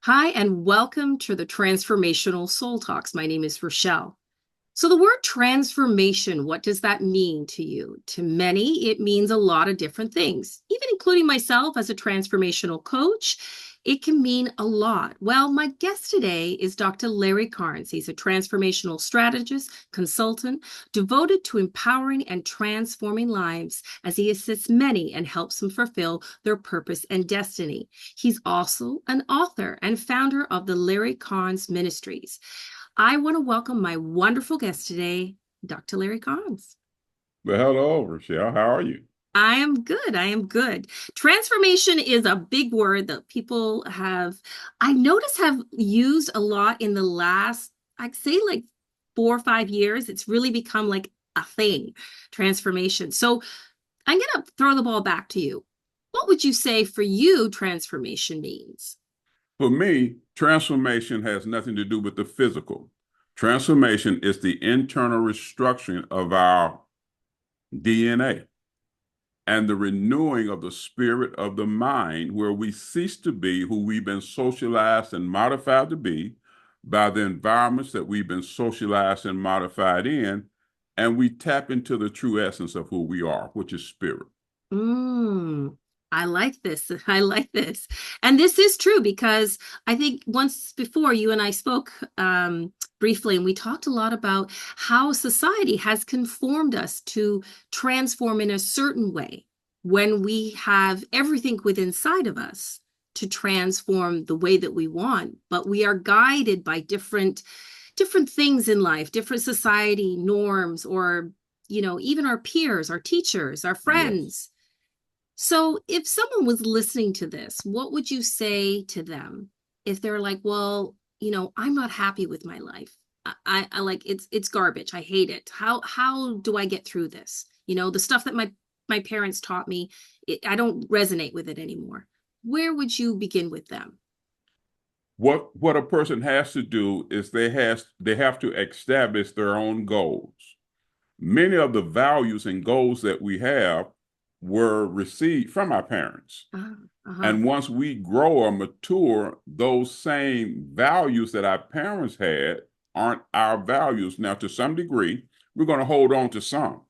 Hi, and welcome to the Transformational Soul Talks. My name is Rochelle. So, the word transformation, what does that mean to you? To many, it means a lot of different things, even including myself as a transformational coach. It can mean a lot. Well, my guest today is Dr. Larry Carnes. He's a transformational strategist, consultant, devoted to empowering and transforming lives as he assists many and helps them fulfill their purpose and destiny. He's also an author and founder of the Larry Carnes Ministries. I want to welcome my wonderful guest today, Dr. Larry Carnes. Well, hello, Rochelle. How are you? I am good. I am good. Transformation is a big word that people I notice, have used a lot in the last, I'd say like 4 or 5 years. It's really become like a thing, transformation. So I'm going to throw the ball back to you. What would you say for you transformation means? For me, transformation has nothing to do with the physical. Transformation is the internal restructuring of our DNA and the renewing of the spirit of the mind, where we cease to be who we've been socialized and modified to be by the environments that we've been socialized and modified in, and we tap into the true essence of who we are, which is spirit. Mm, I like this. I like this. And this is true because I think once before you and I spoke briefly, and we talked a lot about how society has conformed us to transform in a certain way when we have everything within inside of us to transform the way that we want, but we are guided by different things in life, different society norms, or even our peers, our teachers, our Yes. friends. So, if someone was listening to this, what would you say to them if they're like, "Well, I'm not happy with my life. I like it's garbage. I hate it. How do I get through this? The stuff that my parents taught me, I don't resonate with it anymore." Where would you begin with them? What a person has to do is they have to establish their own goals. Many of the values and goals that we have were received from our parents. Uh-huh. And once we grow or mature, those same values that our parents had aren't our values. Now, to some degree, we're going to hold on to some.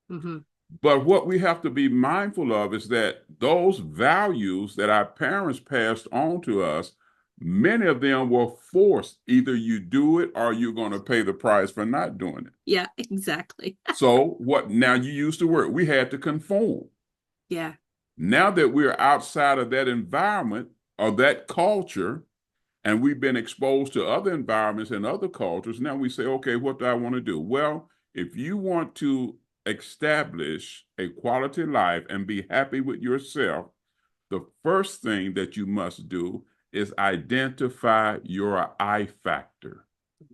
Hmm. But what we have to be mindful of is that those values that our parents passed on to us, many of them were forced. Either you do it or you're going to pay the price for not doing it. Yeah, exactly. So what now you use the word, we had to conform. Yeah. Now that we're outside of that environment or that culture, and we've been exposed to other environments and other cultures, now we say, okay, what do I want to do? Well, if you want to establish a quality life and be happy with yourself, the first thing that you must do is identify your I factor.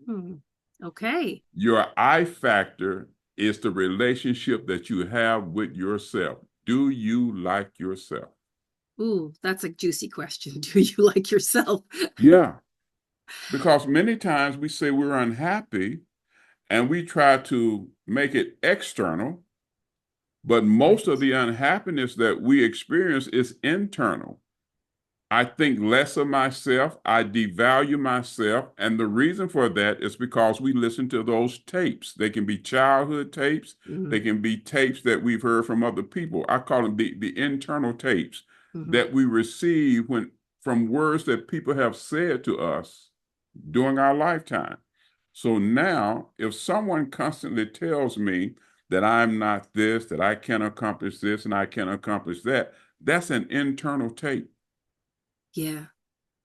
Hmm. Okay. Your I factor is the relationship that you have with yourself. Do you like yourself? Ooh, that's a juicy question. Do you like yourself? Yeah, because many times we say we're unhappy and we try to make it external, but most of Right. the unhappiness that we experience is internal. I think less of myself, I devalue myself, and the reason for that is because we listen to those tapes. They can be childhood tapes, they Hmm. can be tapes that we've heard from other people. I call them the internal tapes Hmm. that we receive when from words that people have said to us during our lifetime. So now, if someone constantly tells me that I'm not this, that I can't accomplish this, and I can't accomplish that, that's an internal tape. Yeah.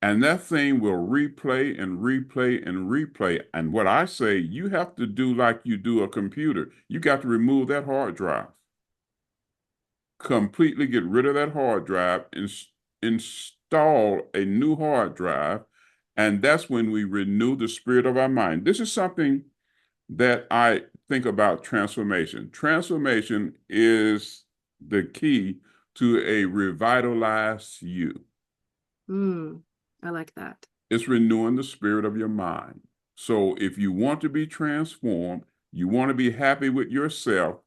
And that thing will replay and replay and replay. And what I say, you have to do like you do a computer. You got to remove that hard drive, completely get rid of that hard drive, and install a new hard drive. And that's when we renew the spirit of our mind. This is something that I think about transformation. Transformation is the key to a revitalized you. Mm, I like that. It's renewing the spirit of your mind. So if you want to be transformed, you want to be happy with yourself,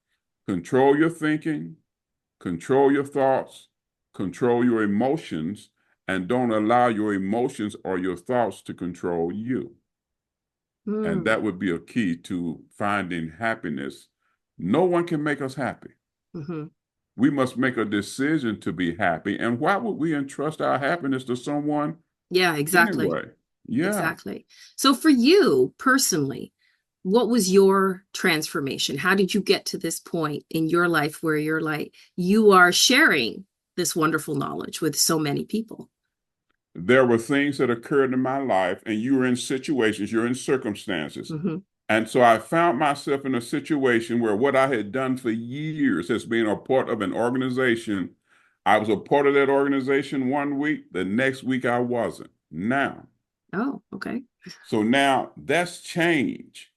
control your thinking, control your thoughts, control your emotions, and don't allow your emotions or your thoughts to control you. And that would be a key to finding happiness. No one can make us happy. Mm-hmm. We must make a decision to be happy. And why would we entrust our happiness to someone Yeah, exactly. anyway? Yeah. Exactly. So for you personally, what was your transformation? How did you get to this point in your life where you're like, you are sharing this wonderful knowledge with so many people? There were things that occurred in my life, and you were in situations, you're in circumstances. Mm-hmm. And so I found myself in a situation where what I had done for years as being a part of an organization, I was a part of that organization one week, the next week I wasn't. Now, Oh, okay. so now that's change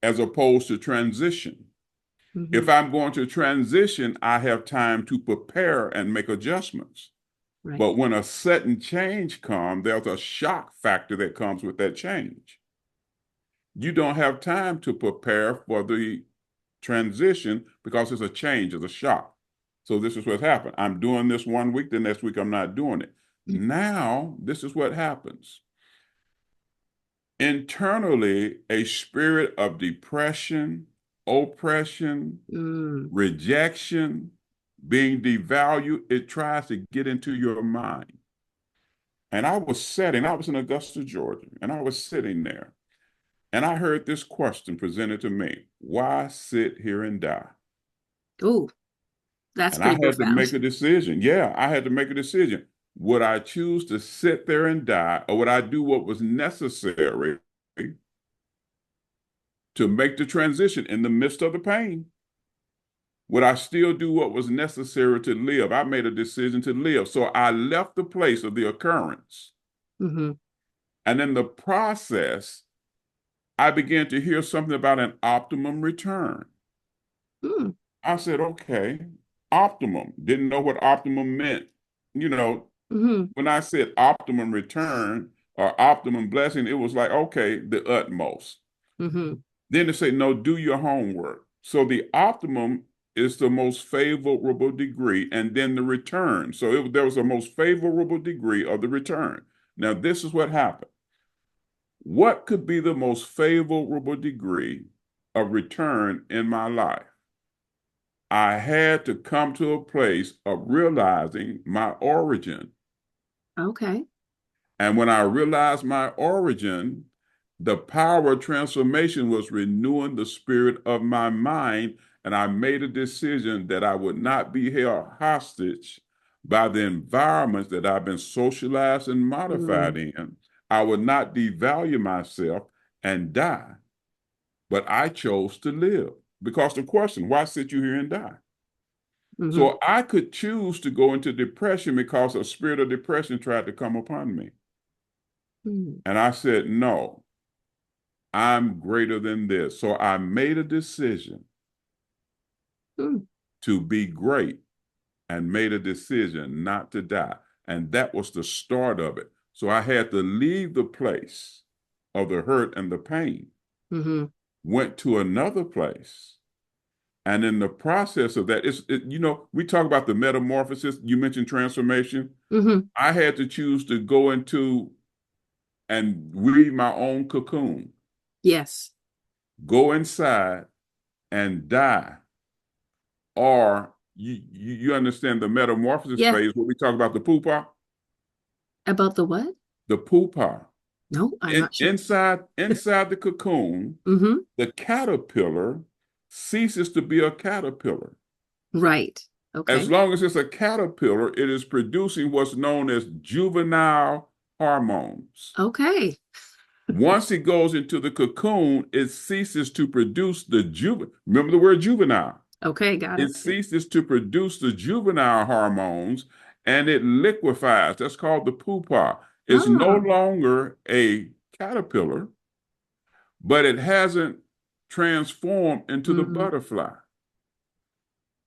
as opposed to transition. Mm-hmm. If I'm going to transition, I have time to prepare and make adjustments. Right. But when a sudden change comes, there's a shock factor that comes with that change. You don't have time to prepare for the transition because it's a change, it's a shock. So this is what happened. I'm doing this one week, the next week I'm not doing it. Now, this is what happens. Internally, a spirit of depression, oppression, Mm. rejection, being devalued, it tries to get into your mind. And I was in Augusta, Georgia, and I was sitting there, and I heard this question presented to me: why sit here and die? Oh, that's And I pretty had to make profound. a decision. Yeah, I had to make a decision. Would I choose to sit there and die, or would I do what was necessary to make the transition in the midst of the pain? Would I still do what was necessary to live? I made a decision to live. So I left the place of the occurrence. Mm-hmm. And in the process, I began to hear something about an optimum return. Mm. I said, okay, optimum. Didn't know what optimum meant. You know, Mm-hmm. when I said optimum return or optimum blessing, it was like, okay, the utmost. Mm-hmm. Then they say, no, do your homework. So the optimum is the most favorable degree, and then the return. So there was a most favorable degree of the return. Now, this is what happened. What could be the most favorable degree of return in my life? I had to come to a place of realizing my origin. Okay. And when I realized my origin, the power of transformation was renewing the spirit of my mind. And I made a decision that I would not be held hostage by the environments that I've been socialized and modified Mm. in. I would not devalue myself and die, but I chose to live. Because the question, why sit you here and die? Mm-hmm. So I could choose to go into depression because a spirit of depression tried to come upon me. Mm. And I said, no, I'm greater than this. So I made a decision Mm. to be great and made a decision not to die. And that was the start of it. So I had to leave the place of the hurt and the pain, Mm-hmm. went to another place. And in the process of that, we talk about the metamorphosis. You mentioned transformation. Mm-hmm. I had to choose to go into and weave my own cocoon, Yes. go inside and die. Or you understand the metamorphosis Yeah. phase where we talk about the pupa, About the what? the pupa. No, I'm not sure. Inside the cocoon, Mm-hmm. the caterpillar ceases to be a caterpillar. Right. As Okay. long as it's a caterpillar, it is producing what's known as juvenile hormones. Okay. Once it goes into the cocoon, it ceases to produce the remember the word juvenile. Okay, got It it. Yeah. ceases to produce the juvenile hormones and it liquefies. That's called the pupa. It's no Oh. longer a caterpillar, but it hasn't transformed into the Mm-hmm. butterfly.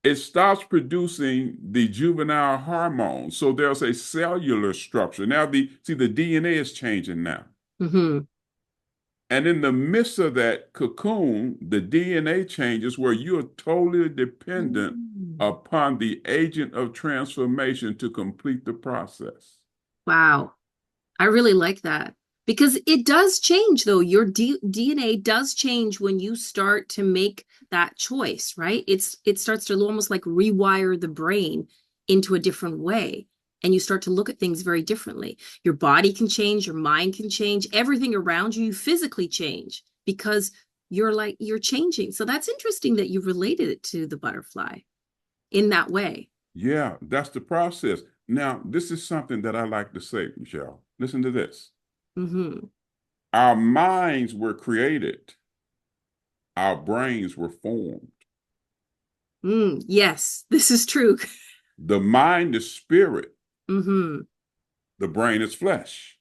It stops producing the juvenile hormones. So there's a cellular structure. Now the DNA is changing now. Mm-hmm. And in the midst of that cocoon, the DNA changes where you're totally dependent upon the agent of transformation to complete the process. Wow. I really like that because it does change, though. Your DNA does change when you start to make that choice, right? It starts to almost like rewire the brain into a different way. And you start to look at things very differently. Your body can change, your mind can change, everything around you, you physically change because you're changing. So that's interesting that you related it to the butterfly in that way. Yeah, that's the process. Now, this is something that I like to say, Michelle. Listen to this. Mm-hmm. Our minds were created, our brains were formed. Yes, this is true. The mind is spirit, Mm-hmm. the brain is flesh.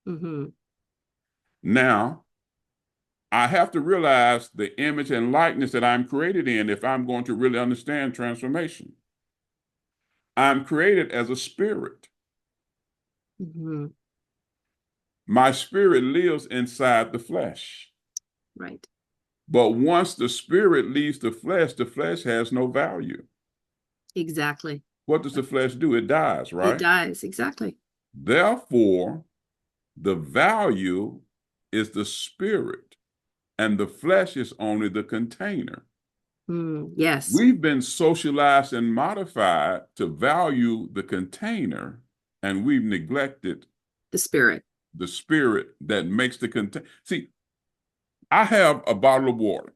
Mm-hmm. Now, I have to realize the image and likeness that I'm created in if I'm going to really understand transformation. I'm created as a spirit. Mm-hmm. My spirit lives inside the flesh. Right. But once the spirit leaves the flesh has no value. Exactly. What does the flesh do? It dies, It right? dies. Exactly. Therefore, the value is the spirit, and the flesh is only the container. Yes. We've been socialized and modified to value the container, and we've neglected The spirit. the spirit that makes the container. See, I have a bottle of water.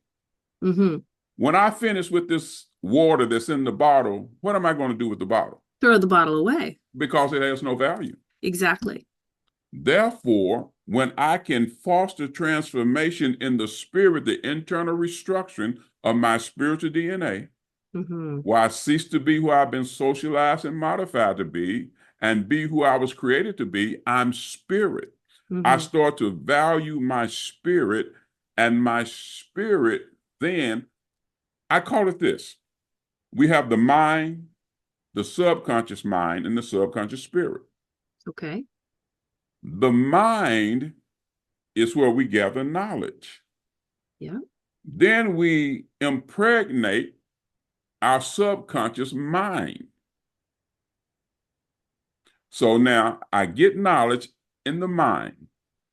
Mm-hmm. When I finish with this water that's in the bottle, what am I going to do with the bottle? Throw the bottle away. Because it has no value. Exactly. Therefore, when I can foster transformation in the spirit, the internal restructuring of my spiritual DNA, Mm-hmm. where I cease to be who I've been socialized and modified to be and be who I was created to be, I'm spirit. I Mm-hmm. start to value my spirit, and my spirit then, I call it this. We have the mind, the subconscious mind, and the subconscious spirit. Okay. The mind is where we gather knowledge. Yeah. Then we impregnate our subconscious mind. So now I get knowledge in the mind,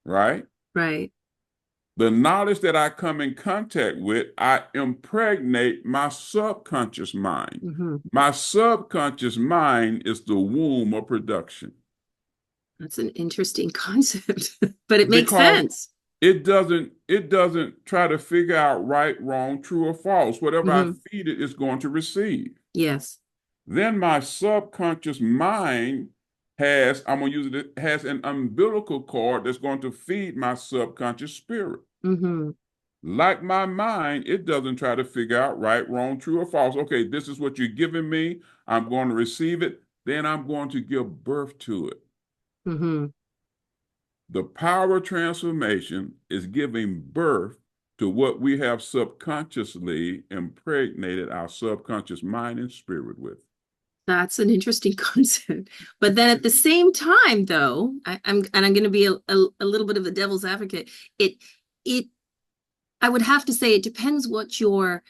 right? Right. The knowledge that I come in contact with, I impregnate my subconscious mind. Mm-hmm. My subconscious mind is the womb of production. That's an interesting concept, but it makes Because sense. it doesn't try to figure out right, wrong, true, or false. Whatever I Mm-hmm. feed it is going to receive. Yes. Then my subconscious mind I'm gonna use it, has an umbilical cord that's going to feed my subconscious spirit. Mm-hmm. Like my mind, it doesn't try to figure out right, wrong, true, or false. Okay, this is what you're giving me. I'm going to receive it. Then I'm going to give birth to it. Mm-hmm. The power of transformation is giving birth to what we have subconsciously impregnated our subconscious mind and spirit with. That's an interesting concept. But then at the same time, though, I'm going to be a little bit of a devil's advocate. It it I would have to say it depends what you're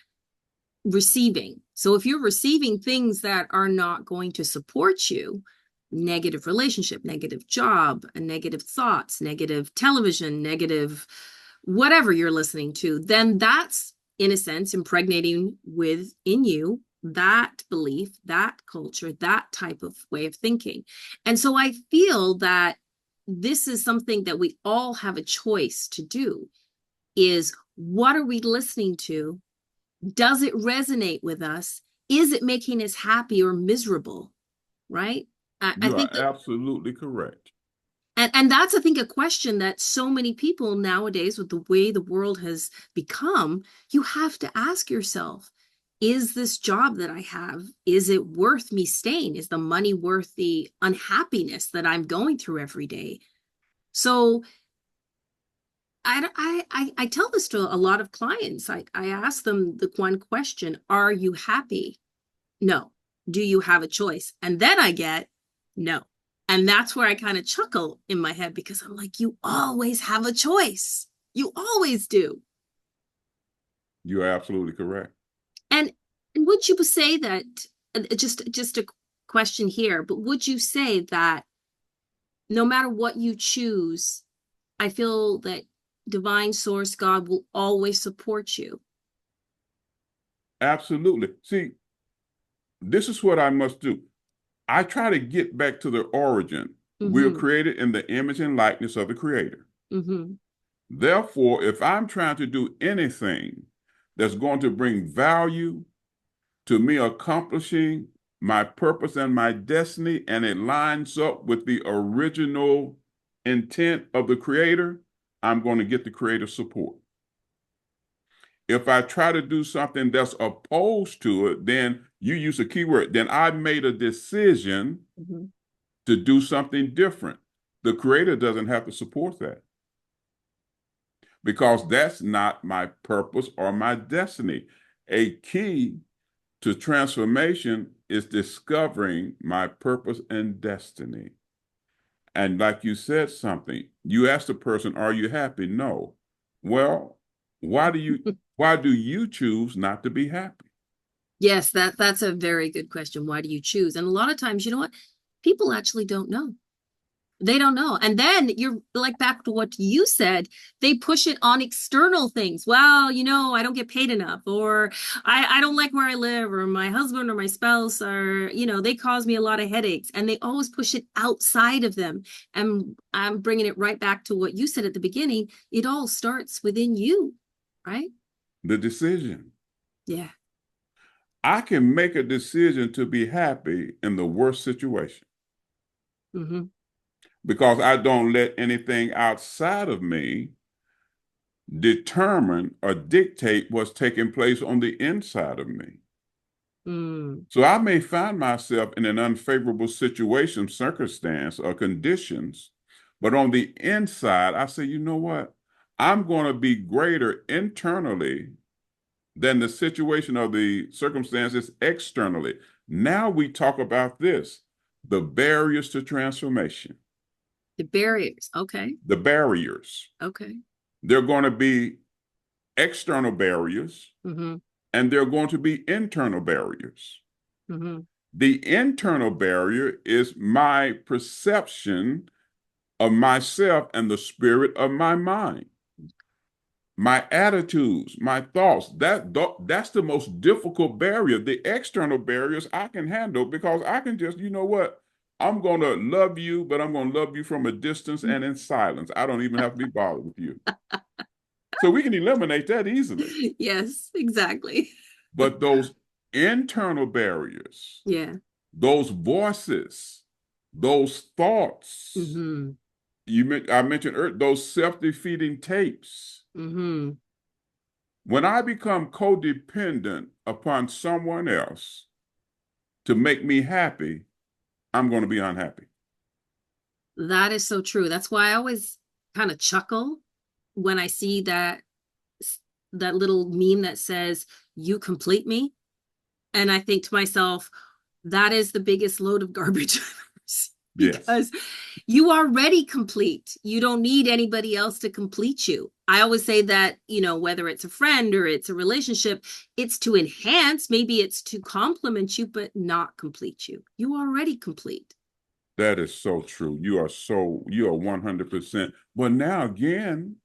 receiving. So if you're receiving things that are not going to support you, negative relationship, negative job, negative thoughts, negative television, negative whatever you're listening to, then that's in a sense impregnating within you that belief, that culture, that type of way of thinking. And so I feel that this is something that we all have a choice to do is what are we listening to? Does it resonate with us? Is it making us happy or miserable? Right? I You are think that, absolutely correct. and that's, I think, a question that so many people nowadays, with the way the world has become, you have to ask yourself, is this job that I have, is it worth me staying? Is the money worth the unhappiness that I'm going through every day? So I tell this to a lot of clients. I ask them the one question, are you happy? No. Do you have a choice? And then I get no. And that's where I kind of chuckle in my head because I'm like, you always have a choice. You always do. You are absolutely correct. And would you say that just a question here, but would you say that no matter what you choose, I feel that divine source God will always support you? Absolutely. See, this is what I must do. I try to get back to the origin. We're Mm-hmm. created in the image and likeness of the Creator. Mm-hmm. Therefore, if I'm trying to do anything that's going to bring value to me accomplishing my purpose and my destiny, and it lines up with the original intent of the Creator, I'm going to get the Creator's support. If I try to do something that's opposed to it, then you use a keyword, then I made a decision Mm-hmm. to do something different. The Creator doesn't have to support that because that's not my purpose or my destiny. A key to transformation is discovering my purpose and destiny. And like you said something, you asked the person, "Are you happy?" No. Well, why do you choose not to be happy? Yes, that's a very good question. Why do you choose? And a lot of times, you know what? People actually don't know. They don't know. And then you're like back to what you said, they push it on external things. Well, I don't get paid enough, or I don't like where I live, or my husband or my spouse are, they cause me a lot of headaches. And they always push it outside of them. And I'm bringing it right back to what you said at the beginning. It all starts within you, right? The decision. Yeah. I can make a decision to be happy in the worst situation Mm-hmm. because I don't let anything outside of me determine or dictate what's taking place on the inside of me. Mm. So I may find myself in an unfavorable situation, circumstance, or conditions, but on the inside, I say, you know what? I'm going to be greater internally than the situation or the circumstances externally. Now we talk about this, the barriers to transformation, The barriers. Okay. the barriers. Okay. They're going to be external barriers Mm-hmm. and they're going to be internal barriers. Mm-hmm. The internal barrier is my perception of myself and the spirit of my mind, my attitudes, my thoughts. That's the most difficult barrier. The external barriers I can handle because I can just, you know what? I'm going to love you, but I'm going to love you from a distance and in silence. I don't even have to be bothered with you. So we can eliminate that easily. Yes, exactly. But those internal barriers, Yeah. those voices, those thoughts, Mm-hmm. I mentioned those self-defeating tapes. Mm-hmm. When I become codependent upon someone else to make me happy, I'm going to be unhappy. That is so true. That's why I always kind of chuckle when I see that little meme that says, "You complete me." And I think to myself, that is the biggest load of garbage I've ever seen, Yes, because you are already complete. You don't need anybody else to complete you. I always say that, whether it's a friend or it's a relationship, it's to enhance, maybe it's to complement you, but not complete you. You are already complete. that is so true. You are 100%. But now again,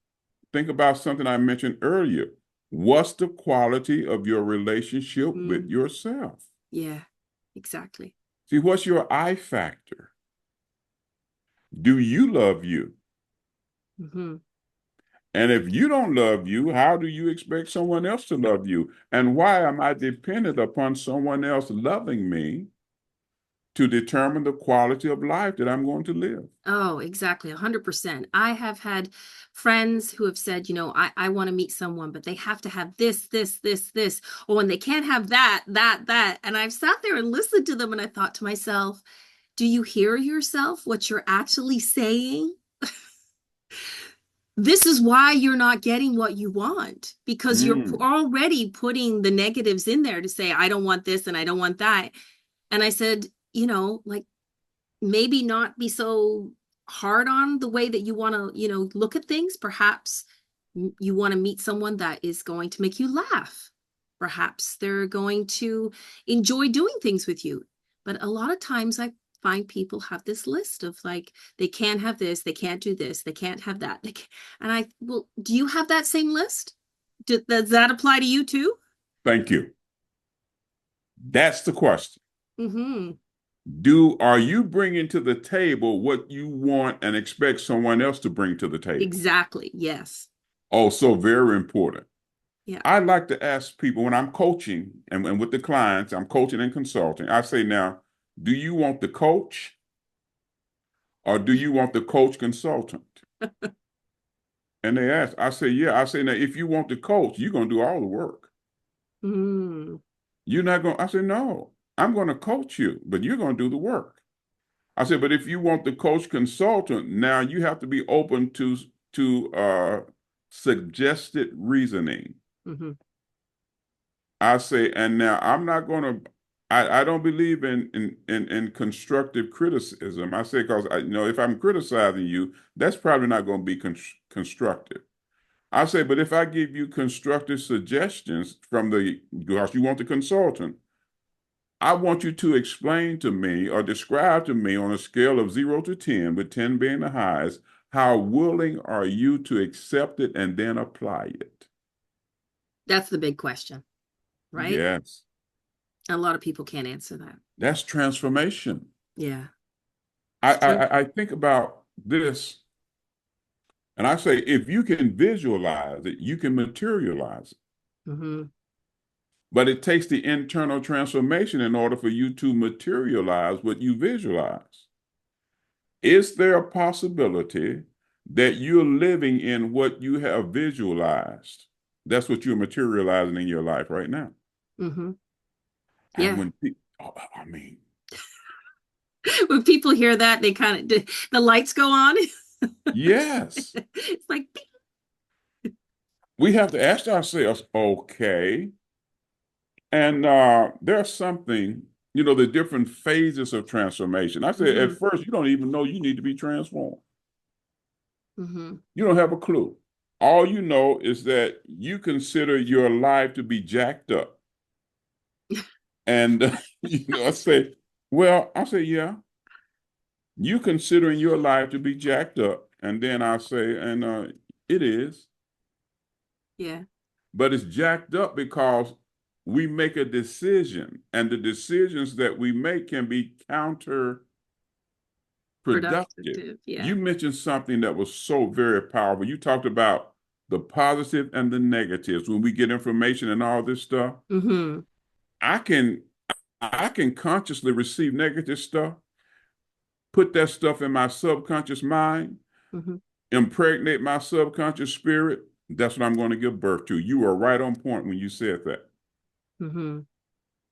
think about something I mentioned earlier. What's the quality of your relationship with Mm, yourself? yeah, exactly. See, what's your I factor? Do you love you? Hmm. And if you don't love you, how do you expect someone else to love you? And why am I dependent upon someone else loving me to determine the quality of life that I'm going to live? Oh, exactly. 100%. I have had friends who have said, I want to meet someone, but they have to have this, this, this, this. Or when they can't have that, that, that. And I've sat there and listened to them and I thought to myself, do you hear yourself, what you're actually saying? This is why you're not getting what you want, because you're Mm, already putting the negatives in there to say, I don't want this and I don't want that. And I said, like, maybe not be so hard on the way that you want to, look at things. Perhaps you want to meet someone that is going to make you laugh. Perhaps they're going to enjoy doing things with you. But a lot of times I find people have this list of like, they can't have this, they can't do this, they can't have that. And well, do you have that same list? Does that apply to you too? Thank you. That's the question. Mm-hmm. Are you bringing to the table what you want and expect someone else to bring to the table? Exactly. Yes. Also, very important. Yeah. I like to ask people when I'm coaching and with the clients, I'm coaching and consulting. I say, now, do you want the coach or do you want the coach consultant? And they ask, I say, yeah. I say, now, if you want the coach, you're going to do all the work. Mm. You're not going, I say, no, I'm going to coach you, but you're going to do the work. I said, but if you want the coach consultant, now you have to be open to suggested reasoning. Mm-hmm. I say, and now I'm not going to. I don't believe in constructive criticism. I say because if I'm criticizing you, that's probably not going to be constructive. I say, but if I give you constructive suggestions because you want the consultant, I want you to explain to me or describe to me on a scale of 0 to 10, with 10 being the highest, how willing are you to accept it and then apply it? That's the big question, right? Yes. A lot of people can't answer that. That's transformation. Yeah. I, It's true. I, I think about this and I say, if you can visualize it, you can materialize it. Mm-hmm. But it takes the internal transformation in order for you to materialize what you visualize. Is there a possibility that you're living in what you have visualized? That's what you're materializing in your life right now. Mm-hmm. And Yeah. when people, I mean, When people hear that, they kind of the lights go on. yes, It's like, we have to ask ourselves, okay, and there's something, the different phases of transformation. I said, mm-hmm. at first, you don't even know you need to be transformed. Mm-hmm. You don't have a clue. All you know is that you consider your life to be jacked up. And, I say, yeah, you considering your life to be jacked up. And then I say, and it is. Yeah. But it's jacked up because we make a decision, and the decisions that we make can be counterproductive. Productive. Yeah. You mentioned something that was so very powerful. You talked about the positive and the negatives. When we get information and all this stuff, Mm-hmm. I can I can consciously receive negative stuff, put that stuff in my subconscious mind, Mm-hmm. impregnate my subconscious spirit. That's what I'm going to give birth to. You are right on point when you said that. Mm-hmm.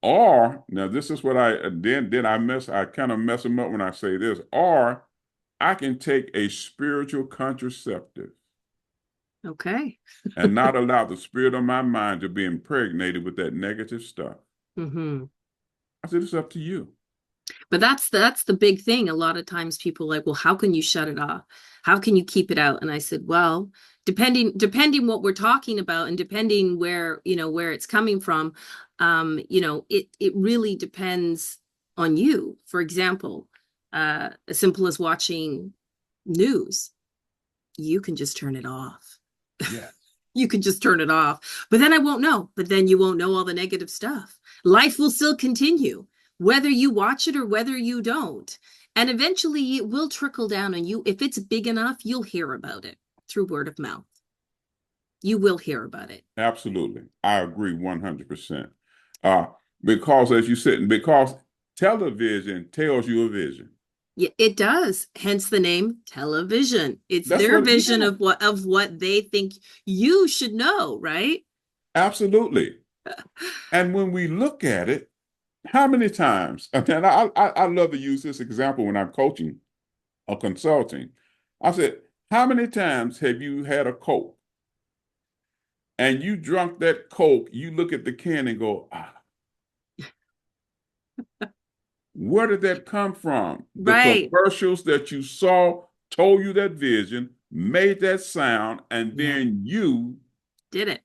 Or now this is what I kind of mess them up when I say this. Or I can take a spiritual contraceptive Okay. and not allow the spirit of my mind to be impregnated with that negative stuff. Mm-hmm. I said, it's up to you. But that's the big thing. A lot of times people are like, well, how can you shut it off? How can you keep it out? And I said, well, depending what we're talking about and depending where it's coming from, it really depends on you. For example, as simple as watching news, you can just turn it off. Yeah. You can just turn it off. But then I won't know. But then you won't know all the negative stuff. Life will still continue, whether you watch it or whether you don't. And eventually it will trickle down on you. If it's big enough, you'll hear about it through word of mouth. You will hear about it. Absolutely. I agree 100%. Uh, because television tells you a vision. Yeah, it does. Hence the name television. It's That's their what, vision yeah, of what they think you should know, right? absolutely. And when we look at it, how many times, and I love to use this example when I'm coaching or consulting. I said, how many times have you had a Coke and you drunk that Coke, you look at the can and go, where did that come from? The Right. commercials that you saw told you that vision, made that sound, and Yeah. then you Did it.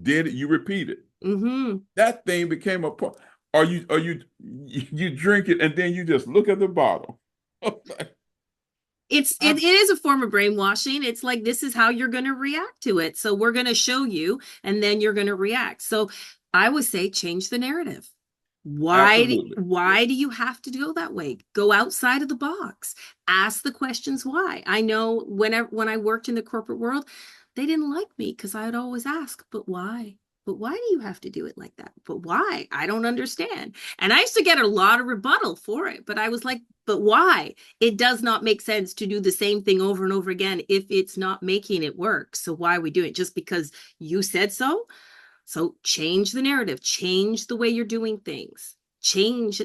did it, you repeat it. Mm-hmm. That thing became a part. You drink it and then you just look at the bottle. It is a form of brainwashing. It's like this is how you're going to react to it. So we're going to show you, and then you're going to react. So I would say change the narrative. Absolutely. Why do you have to go that way? Go outside of the box. Ask the questions why. I know when I worked in the corporate world, they didn't like me because I'd always ask, but why? But why do you have to do it like that? But why? I don't understand. And I used to get a lot of rebuttal for it, but I was like, but why? It does not make sense to do the same thing over and over again if it's not making it work. So why are we doing it? Just because you said so? So change the narrative, change the way you're doing things, change.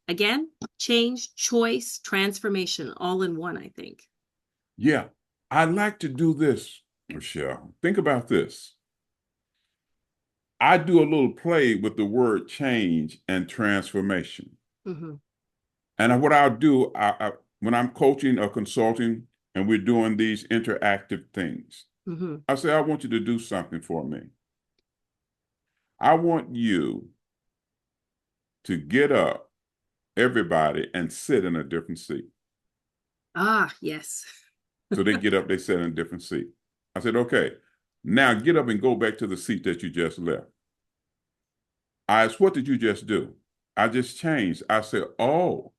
Again, change, choice, transformation, all in one, I think. Yeah. I like to do this, Michelle. Think about this. I do a little play with the word change and transformation. Mm-hmm. And what I'll do, when I'm coaching or consulting and we're doing these interactive things, Mm-hmm. I say, I want you to do something for me. I want you to get up, everybody, and sit in a different seat. Ah, yes. So they get up, they sit in a different seat. I said, okay, now get up and go back to the seat that you just left. I asked, what did you just do? I just changed. I said, oh,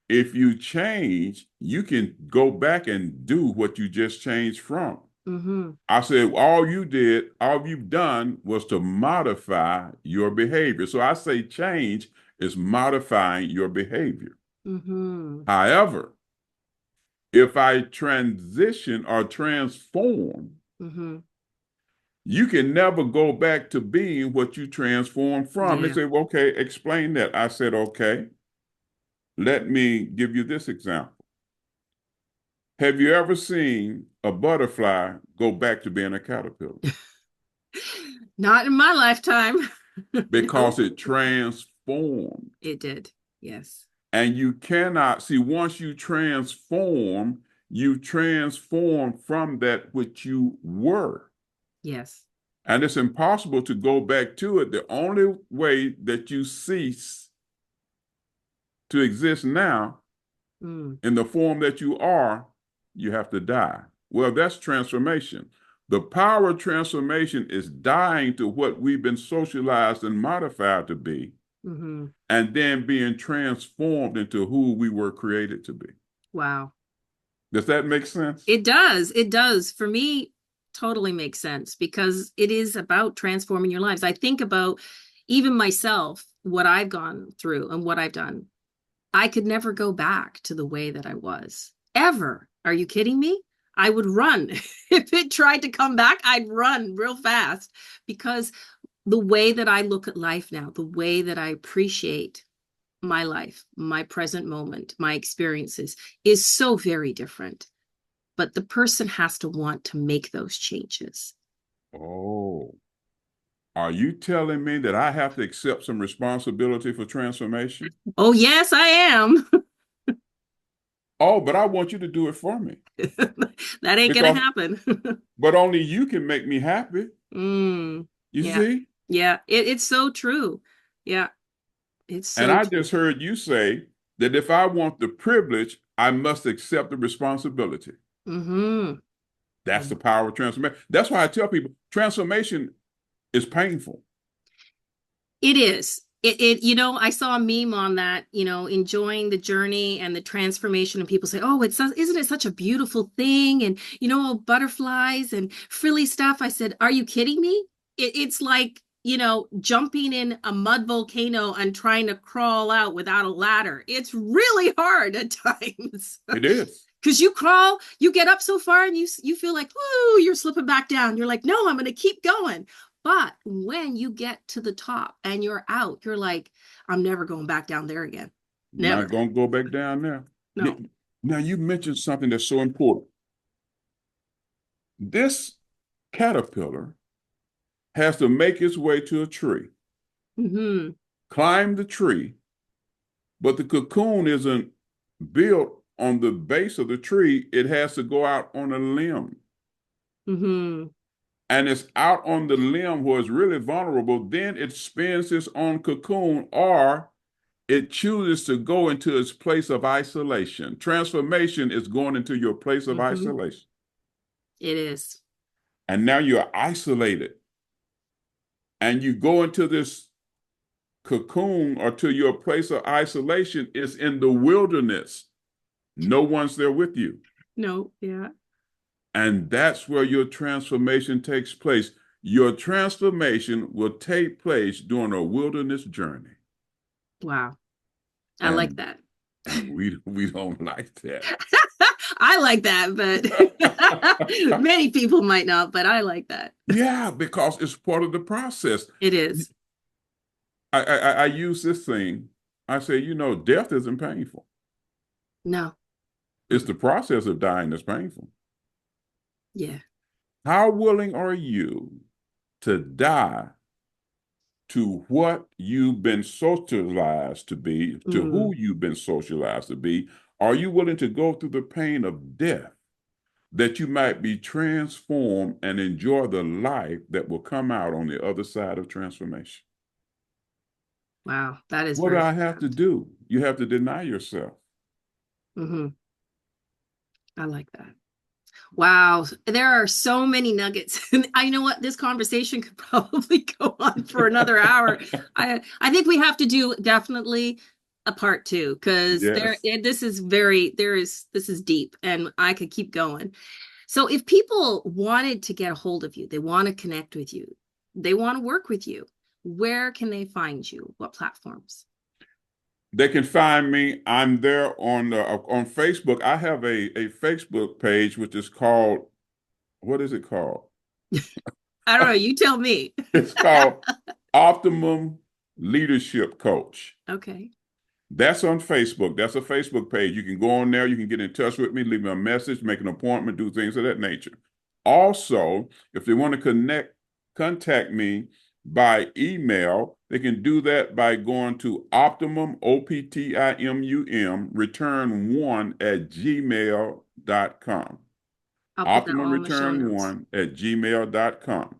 if you change, you can go back and do what you just changed from. Mm-hmm. I said, all you've done was to modify your behavior. So I say change is modifying your behavior. Mm-hmm. However, if I transition or transform, Mm-hmm. you can never go back to being what you transformed from. They Yeah. say, well, okay, explain that. I said, okay, let me give you this example. Have you ever seen a butterfly go back to being a caterpillar? Not in my lifetime. Because No, it transformed. it did. Yes. And you cannot see, once you transform from that which you were. Yes. And it's impossible to go back to it. The only way that you cease to exist now Mm. in the form that you are, you have to die. Well, that's transformation. The power of transformation is dying to what we've been socialized and modified to be, Mm-hmm. and then being transformed into who we were created to be. Wow. Does that make sense? It does. It does. For me, totally makes sense because it is about transforming your lives. I think about even myself, what I've gone through and what I've done. I could never go back to the way that I was. Ever. Are you kidding me? I would run. If it tried to come back, I'd run real fast because the way that I look at life now, the way that I appreciate my life, my present moment, my experiences is so very different. But the person has to want to make those changes. Oh, are you telling me that I have to accept some responsibility for transformation? Oh, yes, I am. Oh, but I want you to do it for me That ain't gonna because, happen. but only you can make me happy. Mm, You yeah. see? Yeah. It's so true. Yeah. It's And so I true. just heard you say that if I want the privilege, I must accept the responsibility. Mm-hmm. That's the power of transformation. That's why I tell people transformation is painful. It is. I saw a meme on that, enjoying the journey and the transformation. And people say, oh, isn't it such a beautiful thing? And, butterflies and frilly stuff. I said, are you kidding me? It's like, jumping in a mud volcano and trying to crawl out without a ladder. It's really hard at times. It is. Because you crawl, you get up so far and you feel like, whoo, you're slipping back down. You're like, no, I'm going to keep going. But when you get to the top and you're out, you're like, I'm never going back down there again. Not Never. going to go back down there. No. Now, you mentioned something that's so important. This caterpillar has to make its way to a tree, Mm-hmm. climb the tree, but the cocoon isn't built on the base of the tree. It has to go out on a limb. Mm-hmm. and it's out on the limb where it's really vulnerable, then it spins its own cocoon, or it chooses to go into its place of isolation. Transformation is going into your place of Hmm. isolation. It is. And now you're isolated. And you go into this cocoon or to your place of isolation. It's in the wilderness. No one's there with you. No, yeah. And that's where your transformation takes place. Your transformation will take place during a wilderness journey. Wow. I like And that. we don't like that. I like that, but many people might not, but I like that. Yeah, because it's part of the process. It is. I use this thing. I say, death isn't painful. No. It's the process of dying that's painful. Yeah. How willing are you to die to what you've been socialized to be, to who Mm. you've been socialized to be? Are you willing to go through the pain of death that you might be transformed and enjoy the life that will come out on the other side of transformation? Wow. That is What do very I have to profound. do? You have to deny yourself. Hmm. I like that. Wow, there are so many nuggets. I know what this conversation could probably go on for another hour. I think we have to do definitely a part two because Yes. this is deep and I could keep going. So if people wanted to get a hold of you, they want to connect with you, they want to work with you, where can they find you? What platforms? They can find me. I'm there on Facebook. I have a Facebook page which is called, what is it called? I don't know, you tell me. It's called Optimum Leadership Coach. Okay. That's on Facebook. That's a Facebook page. You can go on there. You can get in touch with me, leave me a message, make an appointment, do things of that nature. Also, if they want to contact me by email, they can do that by going to optimum, OPTIMUM, return1 at gmail.com. I'll put that Optimum all in the show return notes. one at gmail.com.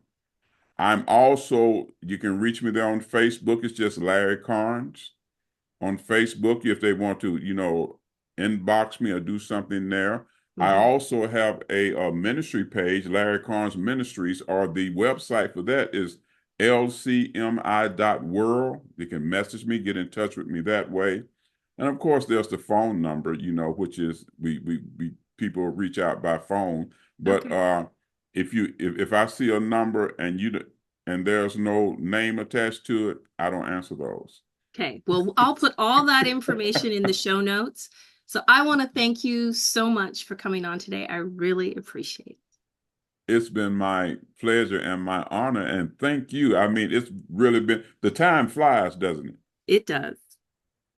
You can reach me there on Facebook. It's just Larry Carnes on Facebook if they want to, inbox me or do something there. I Mhm. also have a ministry page, Larry Carnes Ministries, or the website for that is lcmi.world. You can message me, get in touch with me that way. And of course, there's the phone number, which is we people reach out by phone. But Okay. if I see a number and there's no name attached to it, I don't answer those. Okay. Well, I'll put all that information in the show notes. So I want to thank you so much for coming on today. I really appreciate it. It's been my pleasure and my honor, and thank you. I mean, it's really been, the time flies, doesn't it? It does.